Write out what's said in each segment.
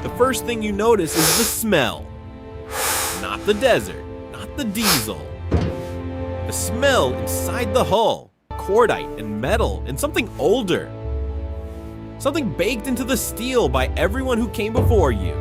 the first thing you notice is the smell. Not the desert, not the diesel. The smell inside the hull, cordite and metal and something older. Something baked into the steel by everyone who came before you.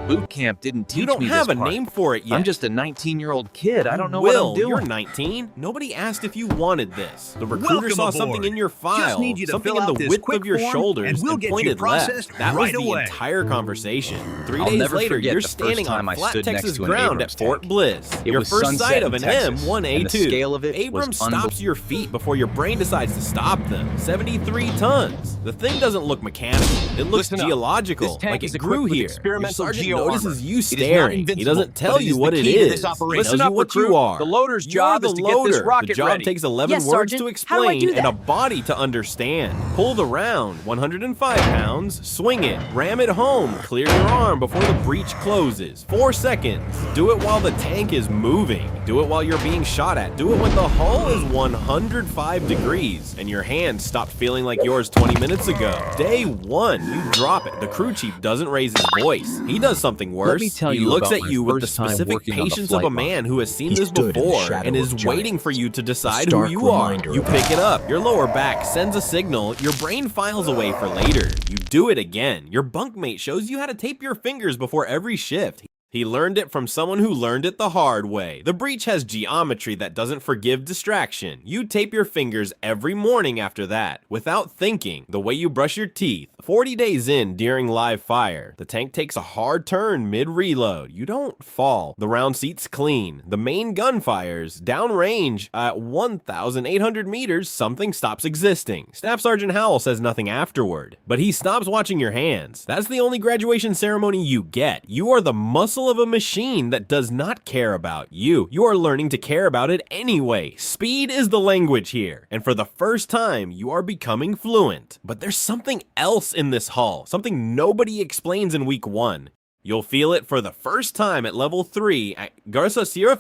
Boot camp didn't teach me this You don't have a part. name for it yet. I'm just a 19-year-old kid. I don't know what I'm doing. You're 19. Nobody asked if you wanted this. The recruiter Welcome saw aboard. something in your file, Just need you to something fill in out the this width quick of your form, shoulders, and we'll and get you pointed left. processed That right was the away. entire conversation. 3 I'll days never later, forget you're the first standing time on I flat stood next Texas to an ground Abrams at Fort tank. Bliss. It Your was first sunset sight in of an Texas, M1A2. and the scale of it was Abrams stops your feet before your brain decides to stop them. 73 tons. The thing doesn't look mechanical. It looks Listen up. geological, This tank like is it grew equipped with here. Your experimental sergeant geo-armor. notices you It is not staring. He invincible, doesn't tell but it you is what the it key to is. this He operation. tells Listen you up, what you recruit. are. The loader's You're job the is to get this loader. rocket The job ready. takes 11 Yes, words Sergeant. to How do I explain do and a that? body to understand. Pull the round, 105 pounds, swing it, ram it home, clear your arm before the breech closes. 4 seconds. Do it while the tank is moving. Do it while you're being shot at. Do it when the hull is 105 degrees and your hand stopped feeling like yours 20 minutes ago. Day 1, you drop it. The crew chief doesn't raise his voice. He does something worse. Let me tell he you looks about at my you with the first time specific working on the patience of a flight man who has seen He this stood in the before shadow and is of waiting giants. for you to decide A who stark you are. reminder You of pick it up. Your lower back sends a signal. Your brain files away for later. You do it again. Your bunkmate shows you how to tape your fingers before every shift. He learned it from someone who learned it the hard way. The breech has geometry that doesn't forgive distraction. You tape your fingers every morning after that, without thinking, the way you brush your teeth. 40 days in, during live fire, the tank takes a hard turn mid-reload. You don't fall. The round seat's clean. The main gun fires. Downrange, at 1,800 meters, something stops existing. Staff Sergeant Howell says nothing afterward, but he stops watching your hands. That's the only graduation ceremony you get. You are the muscle of a machine that does not care about you. You are learning to care about it anyway. Speed is the language here, and for the first time, you are becoming fluent. But there's something else in this hull, something nobody explains in week 1. You'll feel it for the first time at level 3 at Garza Sierra,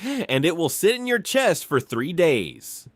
and it will sit in your chest for 3 days.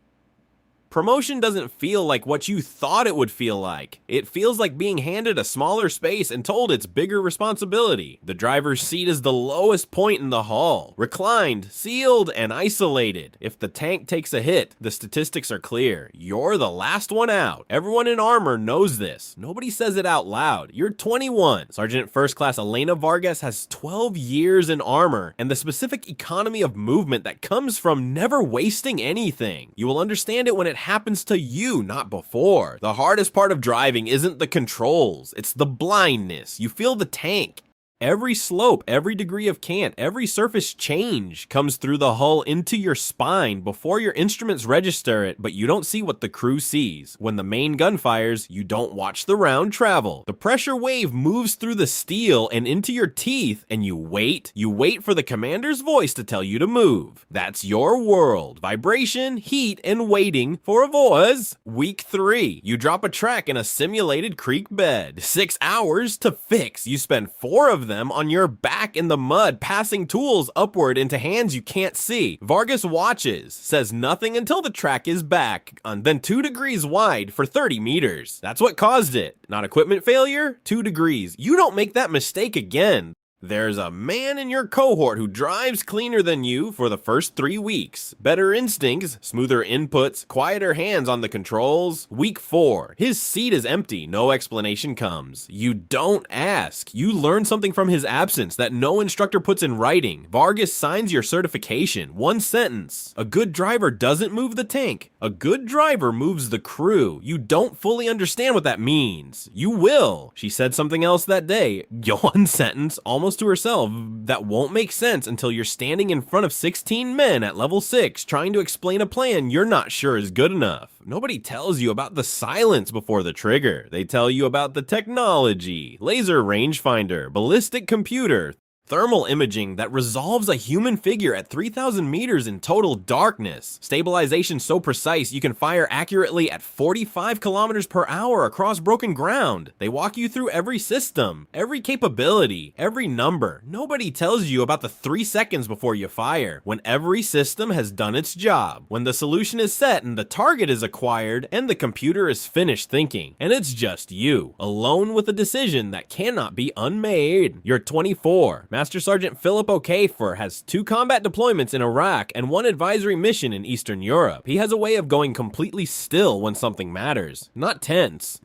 Promotion doesn't feel like what you thought it would feel like. It feels like being handed a smaller space and told it's bigger responsibility. The driver's seat is the lowest point in the hull. Reclined, sealed, and isolated. If the tank takes a hit, the statistics are clear. You're the last one out. Everyone in armor knows this. Nobody says it out loud. You're 21. Sergeant First Class Elena Vargas has 12 years in armor and the specific economy of movement that comes from never wasting anything. You will understand it when it happens to you, not before. The hardest part of driving isn't the controls, it's the blindness. You feel the tank. Every slope, every degree of cant, every surface change comes through the hull into your spine before your instruments register it, but you don't see what the crew sees. When the main gun fires, you don't watch the round travel. The pressure wave moves through the steel and into your teeth, and you wait. You wait for the commander's voice to tell you to move. That's your world. Vibration, heat, and waiting for a voice. Week 3, you drop a track in a simulated creek bed. 6 hours to fix. You spend 4 of them on your back in the mud, passing tools upward into hands you can't see. Vargas watches, says nothing until the track is back, and then 2 degrees wide for 30 meters. That's what caused it. Not equipment failure, 2 degrees. You don't make that mistake again. There's a man in your cohort who drives cleaner than you for the first 3 weeks. Better instincts, smoother inputs, quieter hands on the controls. Week 4, his seat is empty, no explanation comes. You don't ask. You learn something from his absence that no instructor puts in writing. Vargas signs your certification. 1 sentence. A good driver doesn't move the tank. A good driver moves the crew. You don't fully understand what that means. You will. She said something else that day. 1 sentence, almost to herself, that won't make sense until you're standing in front of 16 men at level 6 trying to explain a plan you're not sure is good enough. Nobody tells you about the silence before the trigger. They tell you about the technology, laser rangefinder, ballistic computer, Thermal imaging that resolves a human figure at 3,000 meters in total darkness. Stabilization so precise you can fire accurately at 45 kilometers per hour across broken ground. They walk you through every system, every capability, every number. Nobody tells you about the 3 seconds before you fire, when every system has done its job, when the solution is set and the target is acquired and the computer is finished thinking, and it's just you, alone with a decision that cannot be unmade. You're 24. Master Sergeant Philip O'Kafer has 2 combat deployments in Iraq and 1 advisory mission in Eastern Europe. He has a way of going completely still when something matters. Not tense.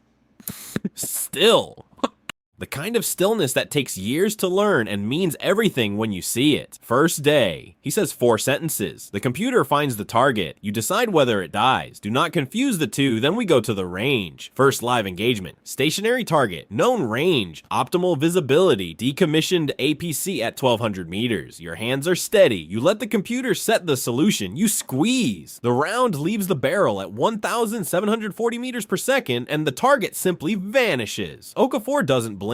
Still. The kind of stillness that takes years to learn and means everything when you see it. First day. He says 4 sentences. The computer finds the target. You decide whether it dies. Do not confuse the two, then we go to the range. First live engagement. Stationary target. Known range. Optimal visibility. Decommissioned APC at 1200 meters. Your hands are steady. You let the computer set the solution. You squeeze. The round leaves the barrel at 1,740 meters per second and the target simply vanishes. Okafor doesn't blink.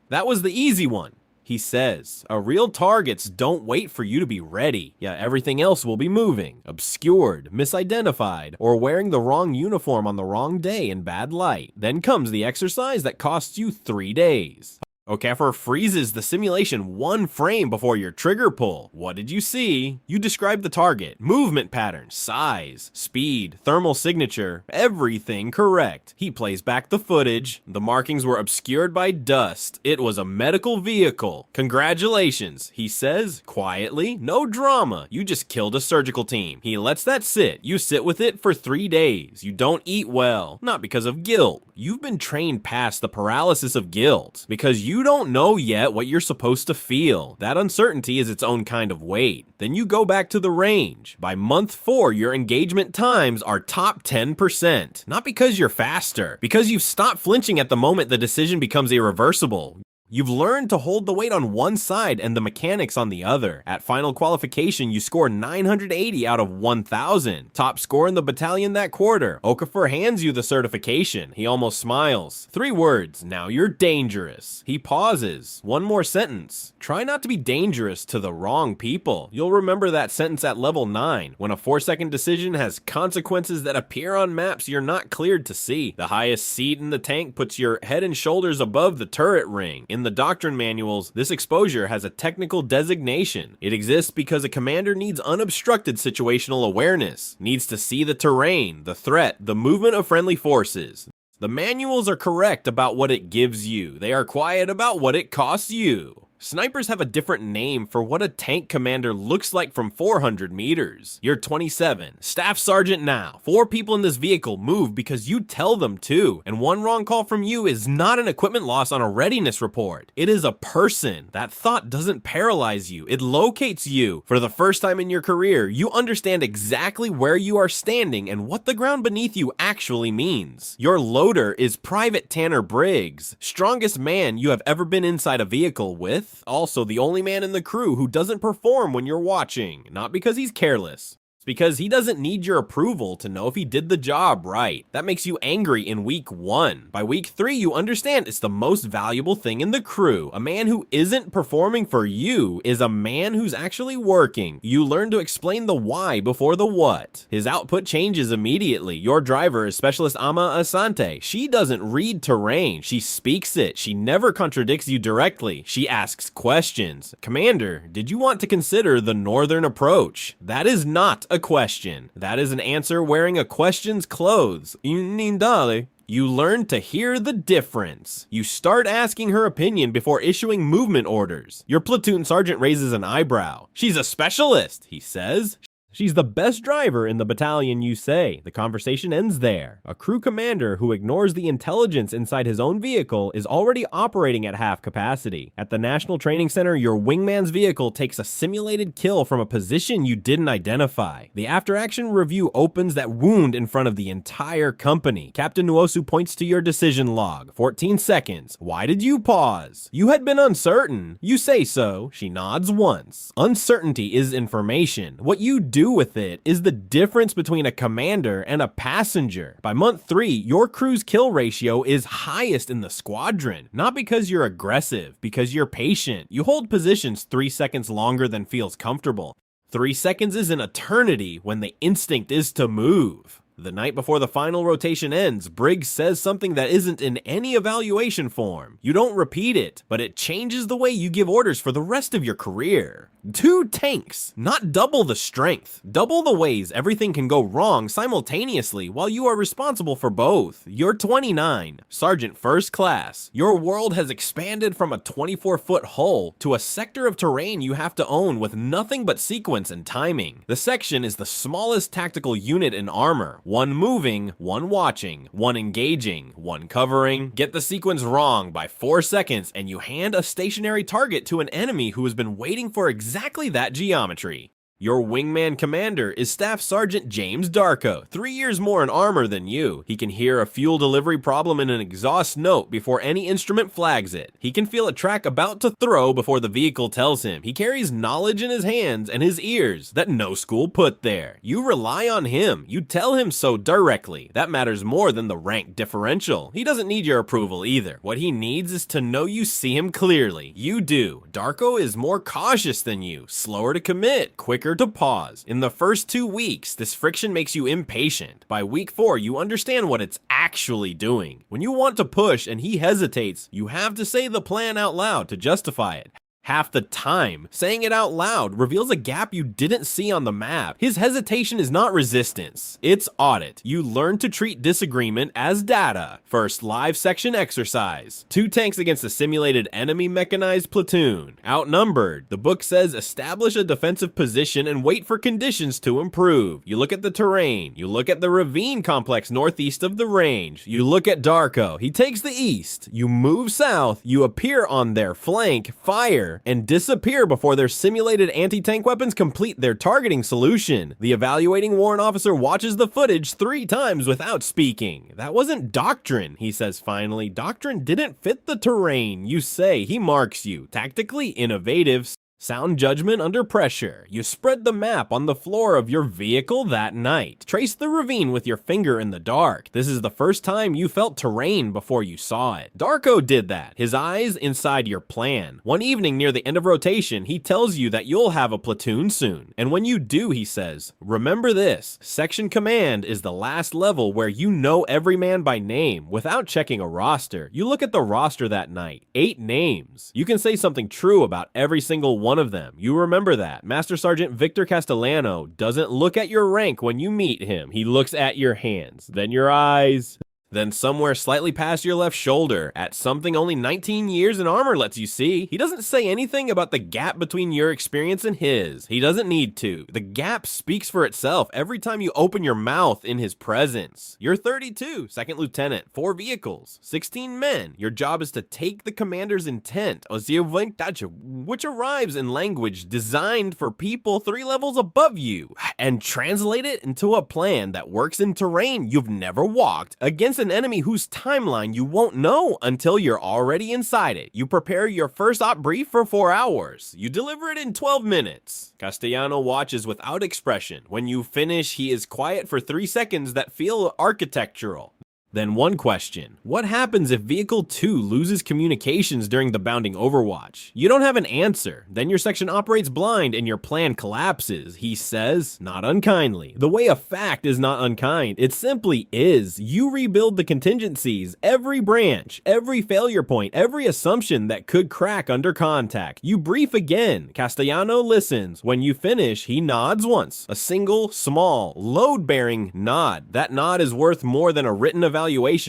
That was the easy one. He says, real targets don't wait for you to be ready. Yeah, everything else will be moving, obscured, misidentified, or wearing the wrong uniform on the wrong day in bad light. Then comes the exercise that costs you 3 days. Okafor freezes the simulation 1 frame before your trigger pull. What did you see? You describe the target, movement pattern, size, speed, thermal signature, everything correct. He plays back the footage. The markings were obscured by dust. It was a medical vehicle. Congratulations, he says, quietly. No drama. You just killed a surgical team. He lets that sit. You sit with it for 3 days. You don't eat well. Not because of guilt. You've been trained past the paralysis of guilt. Because you don't know yet what you're supposed to feel. That uncertainty is its own kind of weight. Then you go back to the range. By month 4, your engagement times are top 10%. Not because you're faster, because you've stopped flinching at the moment the decision becomes irreversible. You've learned to hold the weight on one side and the mechanics on the other. At final qualification, you score 980 out of 1,000. Top score in the battalion that quarter. Okafor hands you the certification. He almost smiles. 3 words. Now you're dangerous. He pauses. 1 more sentence. Try not to be dangerous to the wrong people. You'll remember that sentence at level 9, when a 4-second decision has consequences that appear on maps you're not cleared to see. The highest seat in the tank puts your head and shoulders above the turret ring. In the doctrine manuals, this exposure has a technical designation. It exists because a commander needs unobstructed situational awareness, needs to see the terrain, the threat, the movement of friendly forces. The manuals are correct about what it gives you. They are quiet about what it costs you. Snipers have a different name for what a tank commander looks like from 400 meters. You're 27, staff sergeant now. 4 people in this vehicle move because you tell them to, and 1 wrong call from you is not an equipment loss on a readiness report. It is a person. That thought doesn't paralyze you. It locates you. For the first time in your career, you understand exactly where you are standing and what the ground beneath you actually means. Your loader is Private Tanner Briggs, strongest man you have ever been inside a vehicle with. Also the only man in the crew who doesn't perform when you're watching, not because he's careless. It's because he doesn't need your approval to know if he did the job right. That makes you angry in week 1. By week 3, you understand it's the most valuable thing in the crew. A man who isn't performing for you is a man who's actually working. You learn to explain the why before the what. His output changes immediately. Your driver is Specialist Ama Asante. She doesn't read terrain. She speaks it. She never contradicts you directly. She asks questions. Commander, did you want to consider the northern approach? That is not a question. That is an answer wearing a question's clothes. You learn to hear the difference. You start asking her opinion before issuing movement orders. Your platoon sergeant raises an eyebrow. She's a specialist, he says. She's the best driver in the battalion, you say. The conversation ends there. A crew commander who ignores the intelligence inside his own vehicle is already operating at half capacity. At the National Training Center, your wingman's vehicle takes a simulated kill from a position you didn't identify. The after-action review opens that wound in front of the entire company. Captain Nuosu points to your decision log. 14 seconds. Why did you pause? You had been uncertain. You say so. She nods once. Uncertainty is information. What you do do with it is the difference between a commander and a passenger. By month 3, your crew's kill ratio is highest in the squadron. Not because you're aggressive, because you're patient. You hold positions 3 seconds longer than feels comfortable. 3 seconds is an eternity when the instinct is to move. The night before the final rotation ends, Briggs says something that isn't in any evaluation form. You don't repeat it, but it changes the way you give orders for the rest of your career. 2 tanks, not double the strength. Double the ways everything can go wrong simultaneously while you are responsible for both. You're 29, Sergeant First Class. Your world has expanded from a 24-foot hull to a sector of terrain you have to own with nothing but sequence and timing. The section is the smallest tactical unit in armor. One moving, one watching, one engaging, one covering. Get the sequence wrong by 4 seconds and you hand a stationary target to an enemy who has been waiting for exactly that geometry. Your wingman commander is Staff Sergeant James Darko, 3 years more in armor than you. He can hear a fuel delivery problem in an exhaust note before any instrument flags it. He can feel a track about to throw before the vehicle tells him. He carries knowledge in his hands and his ears that no school put there. You rely on him. You tell him so directly. That matters more than the rank differential. He doesn't need your approval either. What he needs is to know you see him clearly. You do. Darko is more cautious than you, slower to commit, quicker to pause. In the first 2 weeks, this friction makes you impatient. By week 4, you understand what it's actually doing. When you want to push and he hesitates, you have to say the plan out loud to justify it. Half the time, saying it out loud reveals a gap you didn't see on the map. His hesitation is not resistance, it's audit. You learn to treat disagreement as data. First live section exercise. 2 tanks against a simulated enemy mechanized platoon. Outnumbered. The book says establish a defensive position and wait for conditions to improve. You look at the terrain. You look at the ravine complex northeast of the range. You look at Darko. He takes the east. You move south. You appear on their flank, fire, and disappear before their simulated anti-tank weapons complete their targeting solution. The evaluating warrant officer watches the footage 3 times without speaking. That wasn't doctrine, he says finally. Doctrine didn't fit the terrain. You say, he marks you. Tactically innovative. Sound judgment under pressure. You spread the map on the floor of your vehicle that night. Trace the ravine with your finger in the dark. This is the first time you felt terrain before you saw it. Darko did that. His eyes inside your plan. One evening near the end of rotation, he tells you that you'll have a platoon soon. And when you do, he says, remember this. Section command is the last level where you know every man by name without checking a roster. You look at the roster that night. 8 names. You can say something true about every single one of them. You remember that. Master Sergeant Victor Castellano doesn't look at your rank when you meet him. He looks at your hands, then your eyes, then somewhere slightly past your left shoulder, at something only 19 years in armor lets you see. He doesn't say anything about the gap between your experience and his. He doesn't need to. The gap speaks for itself every time you open your mouth in his presence. You're 32, second lieutenant, 4 vehicles, 16 men. Your job is to take the commander's intent, which arrives in language designed for people 3 levels above you, and translate it into a plan that works in terrain you've never walked against an enemy whose timeline you won't know until you're already inside it. You prepare your first op brief for 4 hours. You deliver it in 12 minutes. Castellano watches without expression. When you finish, he is quiet for 3 seconds that feel architectural. Then one question. What happens if Vehicle 2 loses communications during the bounding overwatch? You don't have an answer. Then your section operates blind and your plan collapses, he says, not unkindly. The way a fact is not unkind, it simply is. You rebuild the contingencies, every branch, every failure point, every assumption that could crack under contact. You brief again. Castellano listens. When you finish, he nods once. A single, small, load-bearing nod. That nod is worth more than a written evaluation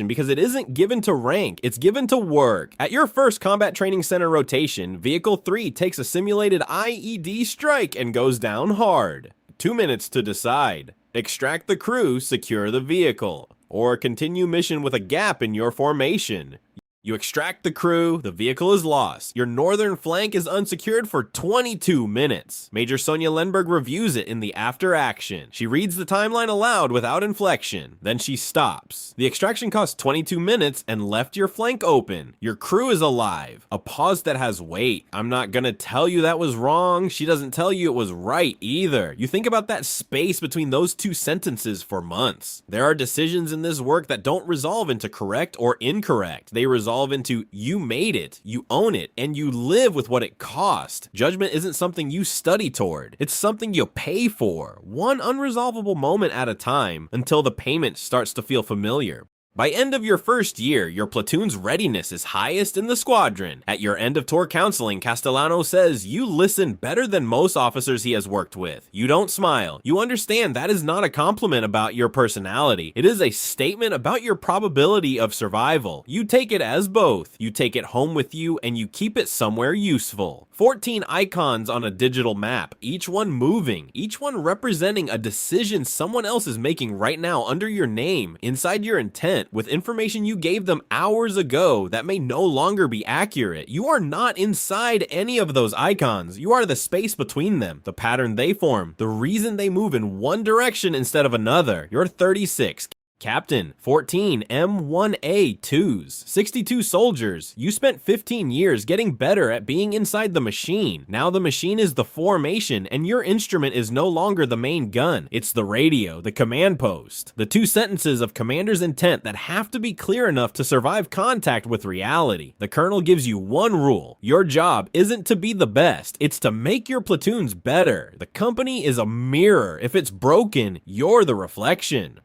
because it isn't given to rank, it's given to work. At your first Combat Training Center rotation, Vehicle 3 takes a simulated IED strike and goes down hard. 2 minutes to decide. Extract the crew, secure the vehicle, or continue mission with a gap in your formation. You extract the crew, the vehicle is lost. Your northern flank is unsecured for 22 minutes. Major Sonia Lenberg reviews it in the after action. She reads the timeline aloud without inflection. Then she stops. The extraction cost 22 minutes and left your flank open. Your crew is alive. A pause that has weight. I'm not gonna tell you that was wrong. She doesn't tell you it was right either. You think about that space between those two sentences for months. There are decisions in this work that don't resolve into correct or incorrect. They resolve into you made it, you own it, and you live with what it cost. Judgment isn't something you study toward. It's something you pay for, one unresolvable moment at a time, until the payment starts to feel familiar. By end of your first year, your platoon's readiness is highest in the squadron. At your end of tour counseling, Castellano says you listen better than most officers he has worked with. You don't smile. You understand that is not a compliment about your personality. It is a statement about your probability of survival. You take it as both. You take it home with you and you keep it somewhere useful. 14 icons on a digital map, each one moving, each one representing a decision someone else is making right now under your name, inside your intent, with information you gave them hours ago that may no longer be accurate. You are not inside any of those icons. You are the space between them, the pattern they form, the reason they move in one direction instead of another. You're 36. Captain, 14 M1A2s, 62 soldiers. You spent 15 years getting better at being inside the machine. Now the machine is the formation and your instrument is no longer the main gun. It's the radio, the command post. The two sentences of commander's intent that have to be clear enough to survive contact with reality. The colonel gives you one rule. Your job isn't to be the best. It's to make your platoons better. The company is a mirror. If it's broken, you're the reflection.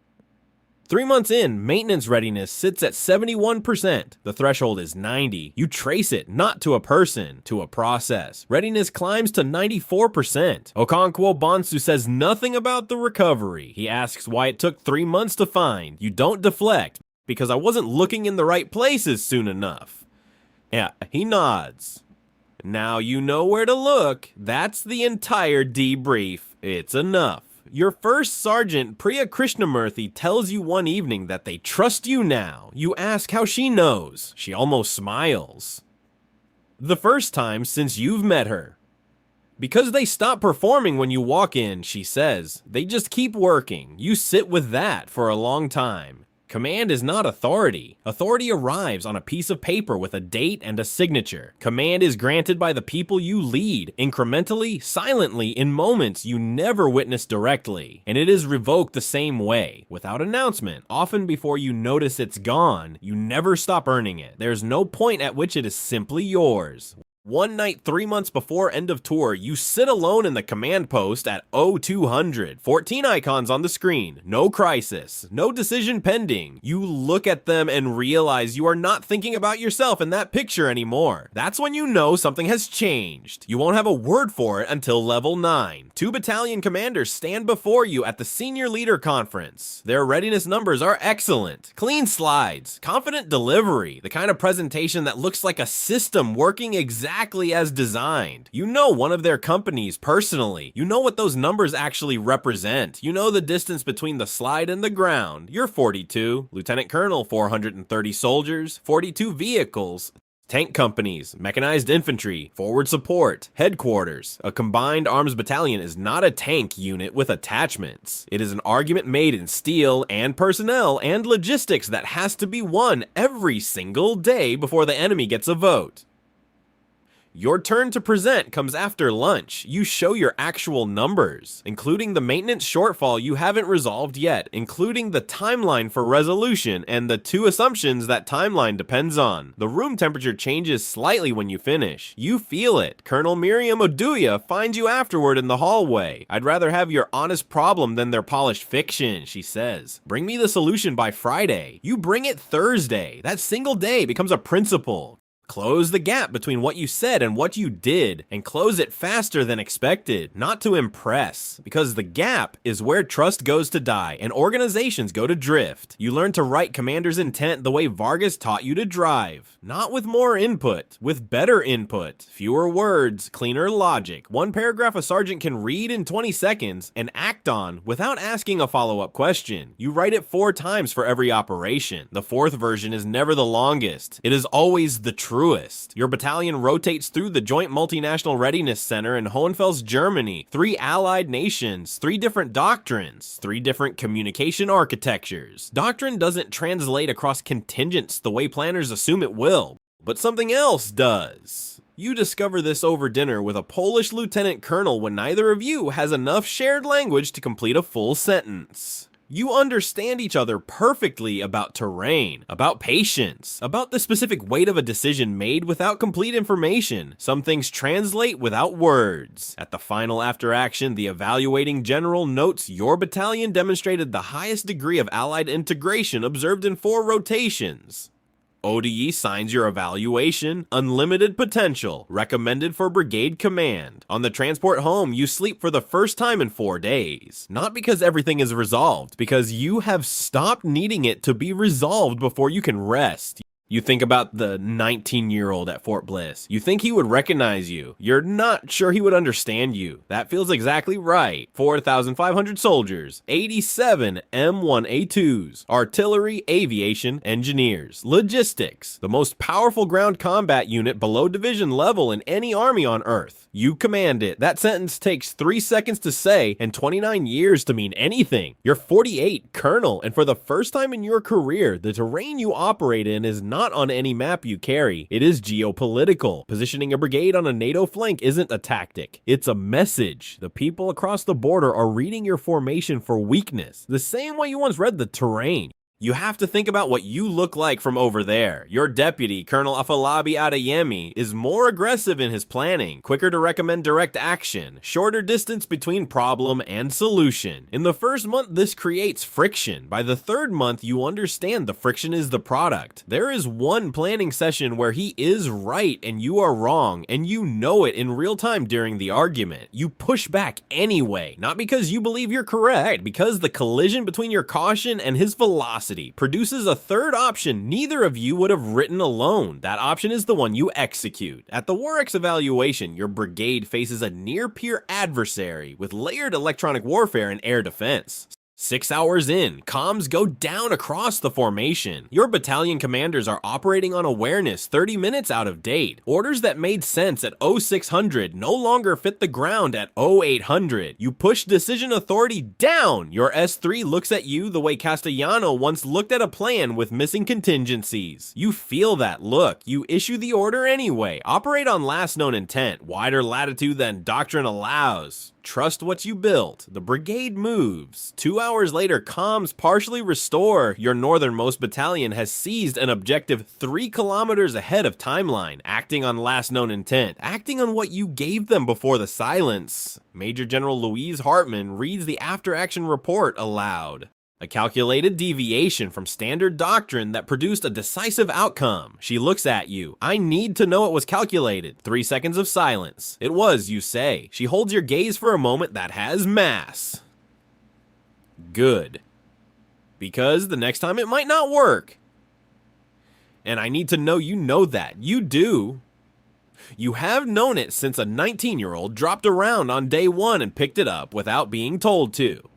3 months in, maintenance readiness sits at 71%. The threshold is 90. You trace it, not to a person, to a process. Readiness climbs to 94%. Okonkwo Bonsu says nothing about the recovery. He asks why it took 3 months to find. You don't deflect, because I wasn't looking in the right places soon enough. Yeah, he nods. Now you know where to look. That's the entire debrief. It's enough. Your first sergeant, Priya Krishnamurthy, tells you one evening that they trust you now. You ask how she knows. She almost smiles. The first time since you've met her. Because they stop performing when you walk in, she says. They just keep working. You sit with that for a long time. Command is not authority. Authority arrives on a piece of paper with a date and a signature. Command is granted by the people you lead, incrementally, silently, in moments you never witness directly. And it is revoked the same way, without announcement. Often before you notice it's gone, you never stop earning it. There's no point at which it is simply yours. One night 3 months before end of tour, you sit alone in the command post at 0200. 14 icons on the screen. No crisis. No decision pending. You look at them and realize you are not thinking about yourself in that picture anymore. That's when you know something has changed. You won't have a word for it until level 9. 2 battalion commanders stand before you at the senior leader conference. Their readiness numbers are excellent. Clean slides. Confident delivery. The kind of presentation that looks like a system working exactly as designed. You know one of their companies personally. You know what those numbers actually represent. You know the distance between the slide and the ground. You're 42. Lieutenant Colonel, 430 soldiers, 42 vehicles, tank companies, mechanized infantry, forward support, headquarters. A combined arms battalion is not a tank unit with attachments. It is an argument made in steel and personnel and logistics that has to be won every single day before the enemy gets a vote. Your turn to present comes after lunch. You show your actual numbers, including the maintenance shortfall you haven't resolved yet, including the timeline for resolution and the 2 assumptions that timeline depends on. The room temperature changes slightly when you finish. You feel it. Colonel Miriam Oduya finds you afterward in the hallway. I'd rather have your honest problem than their polished fiction, she says. Bring me the solution by Friday. You bring it Thursday. That single day becomes a principle. Close the gap between what you said and what you did, and close it faster than expected, not to impress, because the gap is where trust goes to die and organizations go to drift. You learn to write commander's intent the way Vargas taught you to drive, not with more input, with better input, fewer words, cleaner logic, one paragraph a sergeant can read in 20 seconds and act on without asking a follow-up question. You write it 4 times for every operation. The 4th version is never the longest. It is always the truest. Your battalion rotates through the Joint Multinational Readiness Center in Hohenfels, Germany. 3 allied nations, 3 different doctrines, 3 different communication architectures. Doctrine doesn't translate across contingents the way planners assume it will, but something else does. You discover this over dinner with a Polish lieutenant colonel when neither of you has enough shared language to complete a full sentence. You understand each other perfectly about terrain, about patience, about the specific weight of a decision made without complete information. Some things translate without words. At the final after action, the evaluating general notes your battalion demonstrated the highest degree of allied integration observed in 4 rotations. ODE signs your evaluation, unlimited potential, recommended for brigade command. On the transport home, you sleep for the first time in 4 days. Not because everything is resolved, because you have stopped needing it to be resolved before you can rest. You think about the 19-year-old at Fort Bliss. You think he would recognize you. You're not sure he would understand you. That feels exactly right. 4,500 soldiers, 87 M1A2s, artillery, aviation, engineers, logistics, the most powerful ground combat unit below division level in any army on Earth. You command it. That sentence takes 3 seconds to say and 29 years to mean anything. You're 48, colonel, and for the first time in your career, the terrain you operate in is not on any map you carry. It is geopolitical. Positioning a brigade on a NATO flank isn't a tactic. It's a message. The people across the border are reading your formation for weakness, the same way you once read the terrain. You have to think about what you look like from over there. Your deputy, Colonel Afolabi Adeyemi, is more aggressive in his planning, quicker to recommend direct action, shorter distance between problem and solution. In the first month, this creates friction. By the 3rd month, you understand the friction is the product. There is one planning session where he is right and you are wrong, and you know it in real time during the argument. You push back anyway, not because you believe you're correct, because the collision between your caution and his velocity produces a 3rd option neither of you would have written alone. That option is the one you execute. At the Warx evaluation, your brigade faces a near-peer adversary with layered electronic warfare and air defense. 6 hours in, comms go down across the formation. Your battalion commanders are operating on awareness 30 minutes out of date. Orders that made sense at 0600 no longer fit the ground at 0800. You push decision authority down. Your S3 looks at you the way Castellano once looked at a plan with missing contingencies. You feel that look. You issue the order anyway. Operate on last known intent, wider latitude than doctrine allows. Trust what you built. The brigade moves. 2 hours later, comms partially restore. Your northernmost battalion has seized an objective 3 kilometers ahead of timeline, acting on last known intent, acting on what you gave them before the silence. Major General Louise Hartman reads the after-action report aloud. A calculated deviation from standard doctrine that produced a decisive outcome. She looks at you. I need to know it was calculated. 3 seconds of silence. It was, you say. She holds your gaze for a moment that has mass. Good. Because the next time it might not work. And I need to know you know that. You do. You have known it since a 19-year-old dropped around on day 1 and picked it up without being told to.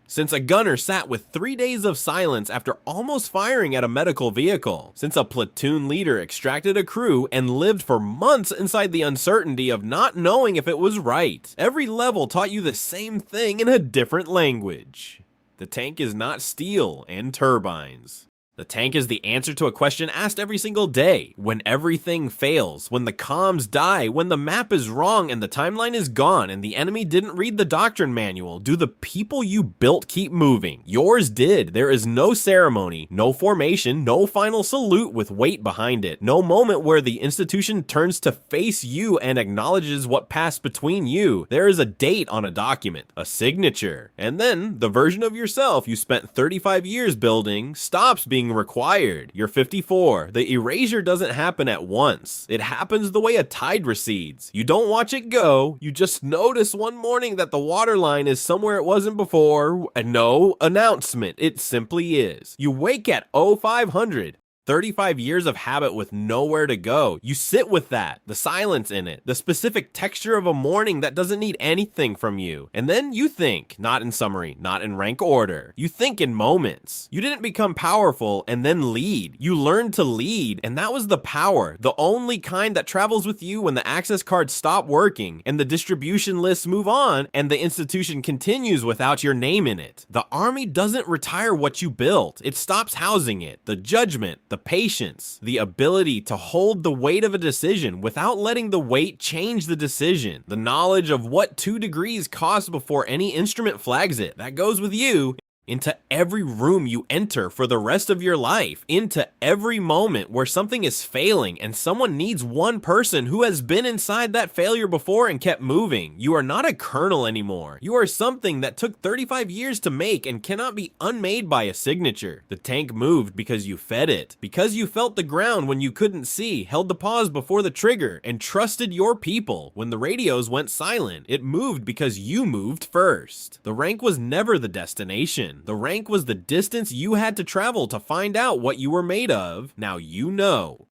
Since a gunner sat with 3 days of silence after almost firing at a medical vehicle. Since a platoon leader extracted a crew and lived for months inside the uncertainty of not knowing if it was right. Every level taught you the same thing in a different language. The tank is not steel and turbines. The tank is the answer to a question asked every single day. When everything fails, when the comms die, when the map is wrong and the timeline is gone and the enemy didn't read the doctrine manual, do the people you built keep moving? Yours did. There is no ceremony, no formation, no final salute with weight behind it. No moment where the institution turns to face you and acknowledges what passed between you. There is a date on a document, a signature, and then the version of yourself you spent 35 years building stops being being required. You're 54. The erasure doesn't happen at once. It happens the way a tide recedes. You don't watch it go, you just notice one morning that the water line is somewhere it wasn't before, and no announcement, it simply is. You wake at 0500. 35 years of habit with nowhere to go. You sit with that, the silence in it, the specific texture of a morning that doesn't need anything from you. And then you think, not in summary, not in rank order. You think in moments. You didn't become powerful and then lead. You learned to lead, and that was the power, the only kind that travels with you when the access cards stop working and the distribution lists move on and the institution continues without your name in it. The army doesn't retire what you built. It stops housing it. The judgment, the patience, the ability to hold the weight of a decision without letting the weight change the decision, the knowledge of what 2 degrees costs before any instrument flags it, that goes with you into every room you enter for the rest of your life, into every moment where something is failing and someone needs one person who has been inside that failure before and kept moving. You are not a colonel anymore. You are something that took 35 years to make and cannot be unmade by a signature. The tank moved because you fed it, because you felt the ground when you couldn't see, held the pause before the trigger, and trusted your people. When the radios went silent, it moved because you moved first. The rank was never the destination. The rank was the distance you had to travel to find out what you were made of. Now you know.